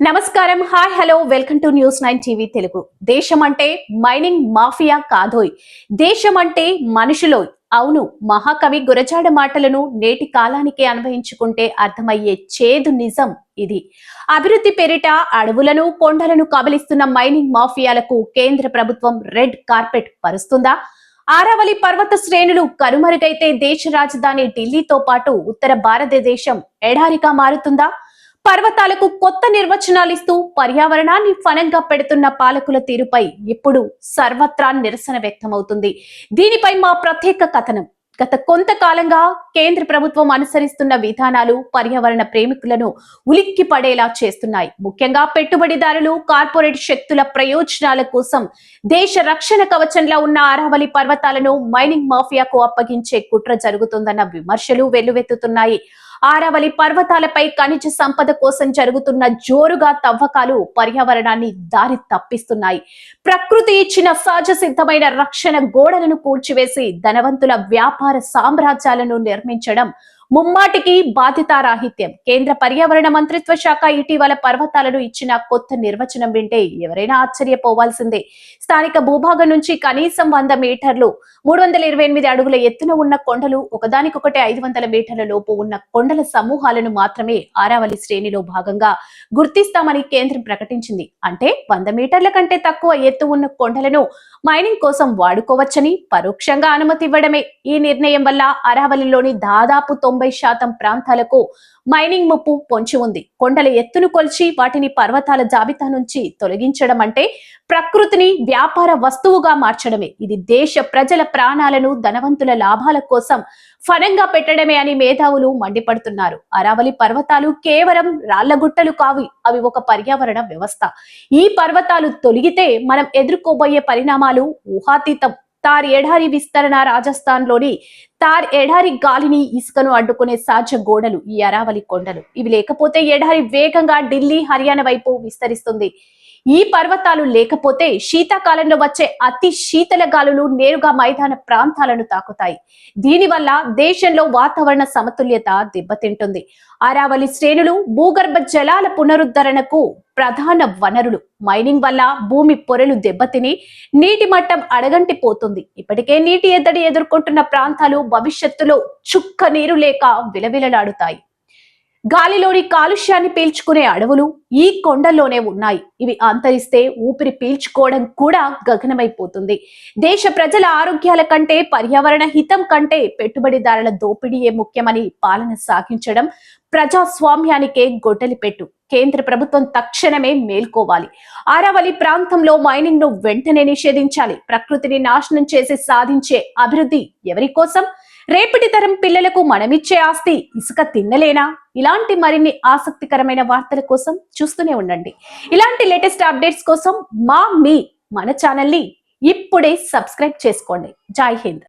నమస్కారం, hi, hello, welcome to news 9 TV Telugu. దేశం అంటే మైనింగ్ మాఫియా కాదోయ్, దేశం అంటే మనుషులోయ్. అవును, మహాకవి గురజాడ మాటలను నేటి కాలానికి అన్వయించుకుంటే అర్థమయ్యే చేదు నిజం ఇది. అభివృద్ధి పేరిట అడవులను కొండలను కబలిస్తున్న మైనింగ్ మాఫియాలకు కేంద్ర ప్రభుత్వం రెడ్ కార్పెట్ పరుస్తుందా? ఆరావళి పర్వత శ్రేణులు కనుమరుగైతే దేశ రాజధాని ఢిల్లీతో పాటు ఉత్తర భారతదేశం ఎడారిగా మారుతుందా? పర్వతాలకు కొత్త నిర్వచనాలు ఇస్తూ పర్యావరణాన్ని ఫనంగా పెడుతున్న పాలకుల తీరుపై ఇప్పుడు సర్వత్రా నిరసన వ్యక్తమవుతుంది. దీనిపై మా ప్రత్యేక కథనం. గత కొంతకాలంగా కేంద్ర ప్రభుత్వం అనుసరిస్తున్న విధానాలు పర్యావరణ ప్రేమికులను ఉలిక్కి పడేలా చేస్తున్నాయి. ముఖ్యంగా పెట్టుబడిదారులు, కార్పొరేట్ శక్తుల ప్రయోజనాల కోసం దేశ రక్షణ కవచంలో ఉన్న ఆరావళి పర్వతాలను మైనింగ్ మాఫియాకు అప్పగించే కుట్ర జరుగుతుందన్న విమర్శలు వెల్లువెత్తుతున్నాయి. ఆరావళి పర్వతాలపై ఖనిజ సంపద కోసం జరుగుతున్న జోరుగా తవ్వకాలు పర్యావరణాన్ని దారి తప్పిస్తున్నాయి. ప్రకృతి ఇచ్చిన సహజ సిద్ధమైన రక్షణ గోడలను కూల్చివేసి ధనవంతుల వ్యాపార సామ్రాజ్యాలను నిర్మించడం ముమ్మాటికి బాధ్యతారాహిత్యం. కేంద్ర పర్యావరణ మంత్రిత్వ శాఖ ఇటీవల పర్వతాలను ఇచ్చిన కొత్త నిర్వచనం వింటే ఎవరైనా ఆశ్చర్యపోవాల్సిందే. స్థానిక భూభాగం నుంచి కనీసం 100 మీటర్లు 328 అడుగుల ఎత్తున ఉన్న కొండలు, ఒకదానికొకటి 500 మీటర్ల లోపు ఉన్న కొండల సమూహాలను మాత్రమే ఆరావళి శ్రేణిలో భాగంగా గుర్తిస్తామని కేంద్రం ప్రకటించింది. అంటే 100 మీటర్ల కంటే తక్కువ ఎత్తు ఉన్న కొండలను మైనింగ్ కోసం వాడుకోవచ్చని పరోక్షంగా అనుమతి ఇవ్వడమే. ఈ నిర్ణయం వల్ల ఆరావళిలోని దాదాపు 90% ప్రాంతాలకు మైనింగ్ ముప్పు పొంచి ఉంది. కొండల ఎత్తును కొల్చి వాటిని పర్వతాల జాబితా నుంచి తొలగించడం అంటే ప్రకృతిని వ్యాపార వస్తువుగా మార్చడమే. ఇది దేశ ప్రజల ప్రాణాలను ధనవంతుల లాభాల కోసం ఫనంగా పెట్టడమే అని మేధావులు మండిపడుతున్నారు. ఆరావళి పర్వతాలు కేవలం రాళ్లగుట్టలు కావు, అవి ఒక పర్యావరణ వ్యవస్థ. ఈ పర్వతాలు తొలగితే మనం ఎదుర్కోబోయే పరిణామాలు ఊహాతీతం. తార్ ఎడారి విస్తరణ, రాజస్థాన్ లోని తార్ ఎడారి గాలిని, ఇసుకను అడ్డుకునే సహజ గోడలు ఈ ఆరావళి కొండలు. ఇవి లేకపోతే ఎడారి వేగంగా ఢిల్లీ, హర్యానా వైపు విస్తరిస్తుంది. ఈ పర్వతాలు లేకపోతే శీతాకాలంలో వచ్చే అతి శీతల గాలులు నేరుగా మైదాన ప్రాంతాలను తాకుతాయి. దీనివల్ల దేశంలో వాతావరణ సమతుల్యత దెబ్బతింటుంది. ఆరావళి శ్రేణులు భూగర్భ జలాల పునరుద్ధరణకు ప్రధాన వనరులు. మైనింగ్ వల్ల భూమి పొరలు దెబ్బతిని నీటి మట్టం అడగంటిపోతుంది. ఇప్పటికే నీటి ఎద్దడి ఎదుర్కొంటున్న ప్రాంతాలు భవిష్యత్తులో చుక్క నీరు లేక విలవిలలాడుతాయి. గాలిలోని కాలుష్యాన్ని పీల్చుకునే అడవులు ఈ కొండల్లోనే ఉన్నాయి. ఇవి అంతరిస్తే ఊపిరి పీల్చుకోవడం కూడా గగనమైపోతుంది. దేశ ప్రజల ఆరోగ్యాల కంటే, పర్యావరణ హితం కంటే పెట్టుబడిదారుల దోపిడీయే ముఖ్యమని పాలన సాగించడం ప్రజాస్వామ్యానికే గొడ్డలి పెట్టు. కేంద్ర ప్రభుత్వం తక్షణమే మేల్కోవాలి. ఆరావళి ప్రాంతంలో మైనింగ్ ను వెంటనే నిషేధించాలి. ప్రకృతిని నాశనం చేసి సాధించే అభివృద్ధి ఎవరి కోసం? రేపటి తరం పిల్లలకు మనమిచ్చే ఆస్తి ఇసుక తిన్నలేనా? ఇలాంటి మరిన్ని ఆసక్తికరమైన వార్తల కోసం చూస్తూనే ఉండండి. ఇలాంటి లేటెస్ట్ అప్డేట్స్ కోసం మన ఛానల్ ని ఇప్పుడే సబ్స్క్రైబ్ చేసుకోండి. జై హింద్.